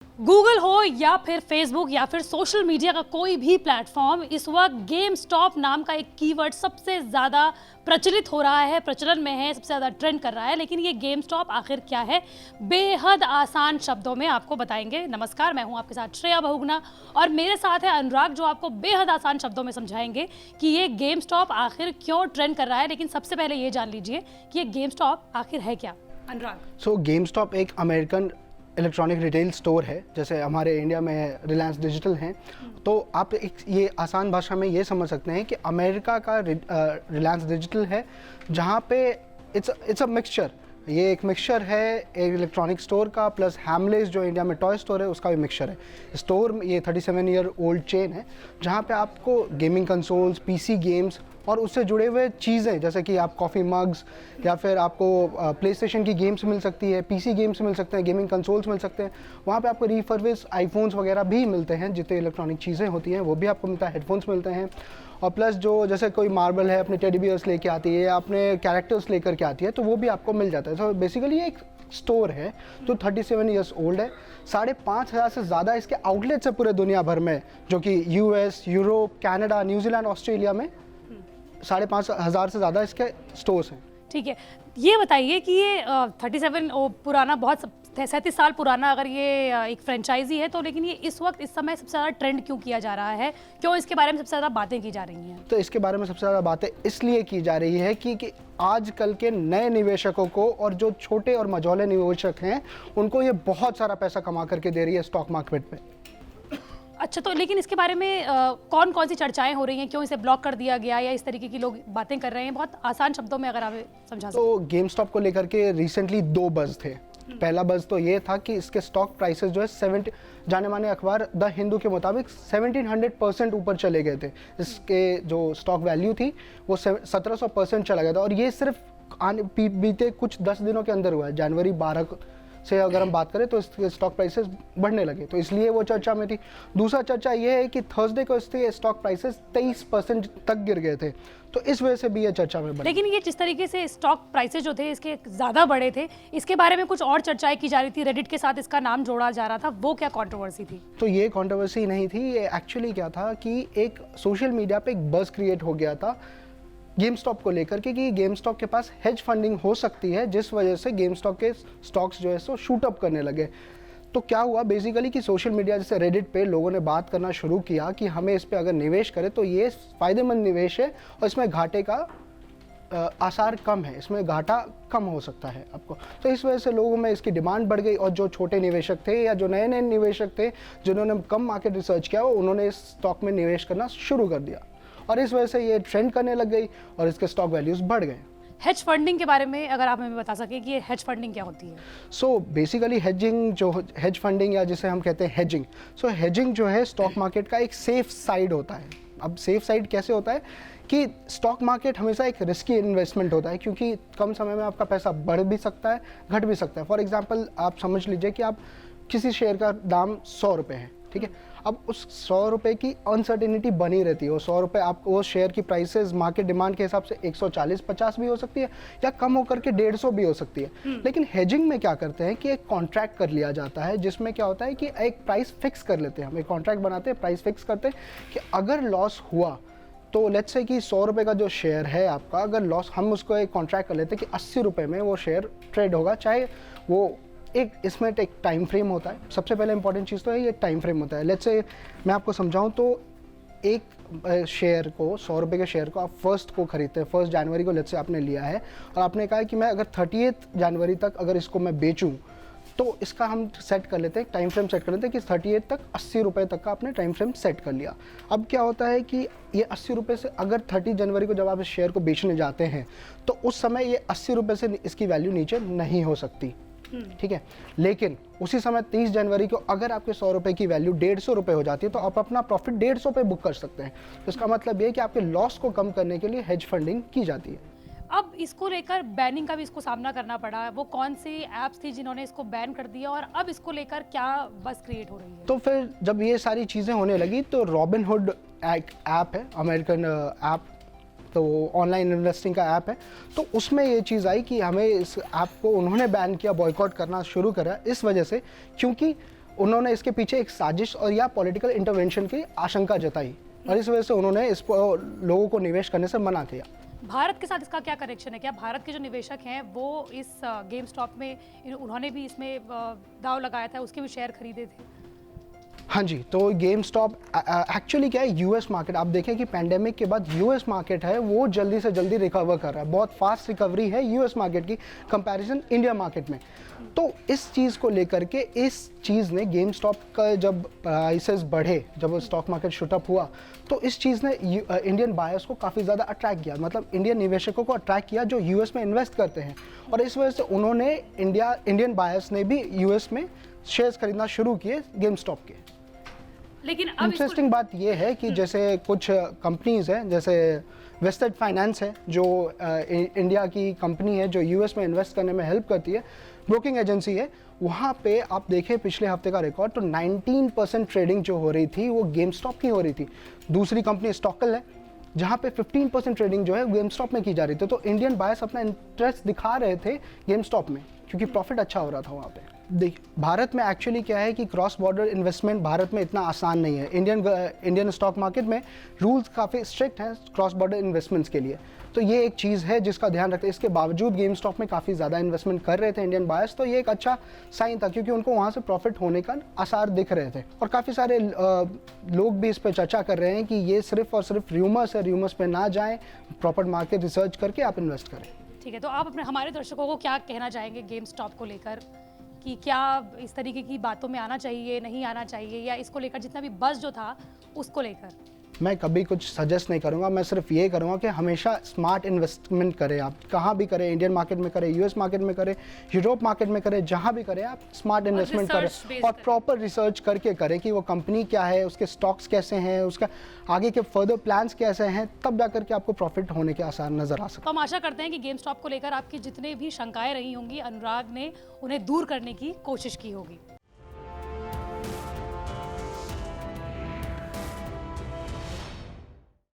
Google हो या फिर फेसबुक या फिर सोशल मीडिया का कोई भी प्लेटफॉर्म, इस वक्त गेम स्टॉप नाम का एक कीवर्ड सबसे ज़्यादा प्रचलित हो रहा है, प्रचलन में है, सबसे ज़्यादा ट्रेंड कर रहा है। लेकिन ये गेम स्टॉप आखिर क्या है, बेहद आसान शब्दों में आपको बताएंगे। नमस्कार, मैं हूं आपके साथ श्रेया बहुगुणा और मेरे साथ है अनुराग, जो आपको बेहद आसान शब्दों में समझाएंगे कि ये गेम स्टॉप आखिर क्यों ट्रेंड कर रहा है। लेकिन सबसे पहले ये जान लीजिए कि ये गेम स्टॉप आखिर है क्या। अनुराग। गेम स्टॉप एक अमेरिकन इलेक्ट्रॉनिक रिटेल स्टोर है, जैसे हमारे इंडिया में रिलायंस डिजिटल हैं। तो आप एक ये आसान भाषा में ये समझ सकते हैं कि अमेरिका का रिलायंस डिजिटल है, जहाँ पे इट्स अ मिक्सचर। ये एक मिक्सचर है एक इलेक्ट्रॉनिक स्टोर का प्लस हैमलेस जो इंडिया में टॉय स्टोर है उसका भी मिक्सचर है। स्टोर ये 37 ईयर ओल्ड चेन है, जहाँ पे आपको गेमिंग कंसोल्स, पीसी गेम्स और उससे जुड़े हुए चीज़ें जैसे कि आप कॉफ़ी मग्स या फिर आपको प्ले स्टेशन की गेम्स मिल सकती है, पीसी गेम्स मिल सकते हैं, गेमिंग कंसोल्स मिल सकते हैं। वहाँ पे आपको रिफर्बिश आईफोन्स वगैरह भी मिलते हैं, जितने इलेक्ट्रॉनिक चीज़ें होती हैं वो भी आपको मिलता है, हेडफोन्स मिलते हैं। और प्लस जो जैसे कोई मार्बल है अपने टेडी बियर्स लेके आती है या अपने कैरेक्टर्स लेकर के आती है, तो वो भी आपको मिल जाता है। सो बेसिकली एक स्टोर है जो 37 ईयर्स ओल्ड है। 5,500 से ज़्यादा इसके आउटलेट्स है पूरे दुनिया भर में, जो कि US, Europe, Canada, New Zealand, Australia में 5,500 से ज़्यादा इसके स्टोर्स हैं। ठीक है, ये बताइए कि ये 37 पुराना, बहुत 37 साल पुराना अगर ये एक फ्रेंचाइजी है, तो लेकिन ये इस वक्त इस समय सबसे ज़्यादा ट्रेंड क्यों किया जा रहा है, क्यों इसके बारे में सबसे ज़्यादा बातें की जा रही हैं? तो इसके बारे में सबसे ज़्यादा बातें इसलिए की जा रही है कि आजकल के नए निवेशकों को और जो छोटे और मझौले निवेशक हैं उनको ये बहुत सारा पैसा कमा करके दे रही है स्टॉक मार्केट में। अच्छा, तो लेकिन इसके बारे में कौन कौन सी चर्चाएं हो रही हैं, क्यों इसे ब्लॉक कर दिया गया या इस तरीके की लोग बातें कर रहे हैं? बहुत आसान शब्दों में अगर आप समझा तो गेम स्टॉप को लेकर के रिसेंटली 2 बज़ थे। पहला बज़ तो ये था कि इसके स्टॉक प्राइसेस जो है 70, जाने माने अखबार द हिंदू के मुताबिक 1700% ऊपर चले गए थे। इसके जो स्टॉक वैल्यू थी वो 1700% चला गया था, और ये सिर्फ बीते कुछ 10 दिनों के अंदर हुआ है। जनवरी 12 से अगर हम बात करें तो इसके स्टॉक प्राइसेस बढ़ने लगे, तो इसलिए वो चर्चा में थी। दूसरा चर्चा ये है कि थर्सडे को इसके स्टॉक प्राइसेस 23% तक गिर गए थे, तो इस वजह से भी ये चर्चा में बढ़ी। लेकिन ये जिस तरीके से स्टॉक प्राइसेस जो थे इसके ज़्यादा बड़े थे, इसके बारे में कुछ और चर्चाएं की जा रही थी, रेडिट के साथ इसका नाम जोड़ा जा रहा था, वो क्या कंट्रोवर्सी थी? तो ये कंट्रोवर्सी नहीं थी, ये एक्चुअली क्या था कि एक सोशल मीडिया पे एक बज़ क्रिएट हो गया था गेम स्टॉप को लेकर के कि गेम स्टॉप के पास हेज फंडिंग हो सकती है, जिस वजह से गेम स्टॉप के स्टॉक्स जो है सो शूट अप करने लगे। तो क्या हुआ बेसिकली कि सोशल मीडिया जैसे रेडिट पे लोगों ने बात करना शुरू किया कि हमें इस पे अगर निवेश करें तो ये फ़ायदेमंद निवेश है और इसमें घाटे का आसार कम है, इसमें घाटा कम हो सकता है आपको। तो इस वजह से लोगों में इसकी डिमांड बढ़ गई, और जो छोटे निवेशक थे या जो नए नए निवेशक थे जिन्होंने कम मार्केट रिसर्च किया, उन्होंने इस स्टॉक में निवेश करना शुरू कर दिया, और इस वजह से ये ट्रेंड करने लग गई और इसके स्टॉक वैल्यूज बढ़ गए। हेज फंडिंग के बारे में अगर आप हमें बता सकें कि ये हेज फंडिंग क्या होती है? सो बेसिकली हेजिंग, जो हेज फंडिंग या जिसे हम कहते हैं हेजिंग, सो हेजिंग जो है स्टॉक मार्केट का एक सेफ साइड होता है। अब सेफ साइड कैसे होता है कि स्टॉक मार्केट हमेशा एक रिस्की इन्वेस्टमेंट होता है, क्योंकि कम समय में आपका पैसा बढ़ भी सकता है, घट भी सकता है। फॉर एग्जांपल आप समझ लीजिए कि आप किसी शेयर का दाम 100 रुपये है, ठीक है। अब उस 100 रुपये की अनसर्टेनिटी बनी रहती है। वो 100 रुपये आप वो शेयर की प्राइसेस मार्केट डिमांड के हिसाब से 140-50 भी हो सकती है, या कम होकर के 150 भी हो सकती है। लेकिन हेजिंग में क्या करते हैं कि एक कॉन्ट्रैक्ट कर लिया जाता है, जिसमें क्या होता है कि एक प्राइस फिक्स कर लेते हैं। हम एक कॉन्ट्रैक्ट बनाते हैं, प्राइस फिक्स करते हैं कि अगर लॉस हुआ तो लेट्स से कि 100 रुपये का जो शेयर है आपका, अगर लॉस, हम उसको एक कॉन्ट्रैक्ट कर लेते हैं कि 80 रुपये में वो शेयर ट्रेड होगा, चाहे वो एक इसमें एक टाइम फ्रेम होता है। सबसे पहले इंपॉर्टेंट चीज़ तो है ये टाइम फ्रेम होता है। लेट्स से मैं आपको समझाऊं तो एक शेयर को, 100 रुपये के शेयर को आप फर्स्ट को खरीदते हैं, 1 जनवरी को लेट्स से आपने लिया है, और आपने कहा है कि मैं अगर 30 जनवरी तक अगर इसको मैं बेचूं, तो इसका हम सेट कर लेते हैं, टाइम फ्रेम सेट कर लेते हैं कि 38 तक 80 रुपये तक का आपने टाइम फ्रेम सेट कर लिया। अब क्या होता है कि ये 80 रुपये से अगर 30 जनवरी को जब आप इस शेयर को बेचने जाते हैं, तो उस समय ये 80 रुपये से इसकी वैल्यू नीचे नहीं हो सकती, ठीक है। लेकिन उसी समय 30 जनवरी को अगर आपके 100 रुपये की वैल्यू 150 रुपये हो जाती है, तो आप अपना प्रॉफिट 150 पे बुक कर सकते हैं। तो इसका मतलब ये है कि आपके लॉस को कम करने के लिए हेज फंडिंग की जाती है। अब इसको लेकर बैनिंग का भी इसको सामना करना पड़ा है। वो कौन सी ऐप्स थी जिन्होंने इसको बैन कर दिया, और अब इसको लेकर क्या बस क्रिएट हो रही है? तो फिर जब ये सारी चीज़ें होने लगी तो रॉबिनहुड एक ऐप है, अमेरिकन ऐप, तो ऑनलाइन इन्वेस्टिंग का ऐप है, तो उसमें ये चीज़ आई कि हमें इस ऐप को उन्होंने बैन किया, बॉयकॉट करना शुरू करा, इस वजह से क्योंकि उन्होंने इसके पीछे एक साजिश और या पॉलिटिकल इंटरवेंशन की आशंका जताई और इस वजह से उन्होंने इस लोगों को निवेश करने से मना किया। भारत के साथ इसका क्या कनेक्शन है? क्या भारत के जो निवेशक हैं वो इस गेम स्टॉप में उन्होंने भी इसमें दांव लगाया था, उसके भी शेयर खरीदे थे? हाँ जी, तो गेम स्टॉप एक्चुअली क्या है, यूएस मार्केट आप देखें कि पैंडेमिक के बाद यूएस मार्केट है वो जल्दी से जल्दी रिकवर कर रहा है, बहुत फास्ट रिकवरी है यूएस मार्केट की कंपैरिजन इंडिया मार्केट में। तो इस चीज़ को लेकर के इस चीज़ ने गेम स्टॉप का जब प्राइसेस बढ़े, जब स्टॉक मार्केट शूट अप हुआ, तो इस चीज़ ने इंडियन बायर्स को काफ़ी ज़्यादा अट्रैक्ट किया, मतलब इंडियन निवेशकों को अट्रैक्ट किया जो यूएस में इन्वेस्ट करते हैं। और इस वजह से उन्होंने इंडियन बायर्स ने भी यूएस में शेयर्स खरीदना शुरू किए गेम स्टॉप के। लेकिन अब इंटरेस्टिंग बात यह है कि जैसे कुछ कंपनीज हैं, जैसे वेस्टेड फाइनेंस है जो इंडिया की कंपनी है जो यूएस में इन्वेस्ट करने में हेल्प करती है, ब्रोकिंग एजेंसी है, वहाँ पे आप देखें पिछले हफ्ते का रिकॉर्ड तो 19% ट्रेडिंग जो हो रही थी वो गेम स्टॉप की हो रही थी। दूसरी कंपनी स्टॉकल है जहाँ पे 15% ट्रेडिंग जो है गेम स्टॉप में की जा रही थी। तो इंडियन बायर्स अपना इंटरेस्ट दिखा रहे थे गेम स्टॉप में क्योंकि प्रॉफिट अच्छा हो रहा था वहाँ पे। देख, भारत में एक्चुअली क्या है कि क्रॉस बॉर्डर इन्वेस्टमेंट भारत में इतना आसान नहीं है। इंडियन स्टॉक मार्केट में रूल्स काफ़ी स्ट्रिक्ट हैं क्रॉस बॉर्डर इन्वेस्टमेंट्स के लिए, तो ये एक चीज़ है जिसका ध्यान रखते हैं। इसके बावजूद गेम स्टॉक में काफ़ी ज़्यादा इन्वेस्टमेंट कर रहे थे इंडियन बायर्स, तो ये एक अच्छा साइन था क्योंकि उनको वहाँ से प्रॉफिट होने का आसार दिख रहे थे। और काफ़ी सारे लोग भी इस पर चर्चा कर रहे हैं कि ये सिर्फ और सिर्फ र्यूमर्स है, र्यूमर्स पे ना जाएं, प्रॉपर मार्केट रिसर्च करके आप इन्वेस्ट करें। ठीक है, तो आप अपने हमारे दर्शकों को क्या कहना चाहेंगे गेम स्टॉप को लेकर कि क्या इस तरीके की बातों में आना चाहिए, नहीं आना चाहिए, या इसको लेकर जितना भी बज़ जो था उसको लेकर? मैं कभी कुछ सजेस्ट नहीं करूंगा, मैं सिर्फ ये करूंगा कि हमेशा स्मार्ट इन्वेस्टमेंट करें। आप कहाँ भी करें, इंडियन मार्केट में करें, यूएस मार्केट में करें, यूरोप मार्केट में करें, जहाँ भी करें आप स्मार्ट इन्वेस्टमेंट करें और प्रॉपर रिसर्च करके करें कि वो कंपनी क्या है, उसके स्टॉक्स कैसे हैं, उसका आगे के फर्दर प्लान्स कैसे हैं, तब जाकर के आपको प्रॉफिट होने के आसार नजर आ सकते हैं। तो हम आशा करते हैं कि गेम स्टॉप को लेकर आपकी जितने भी शंकाएं रही होंगी अनुराग ने उन्हें दूर करने की कोशिश की होगी।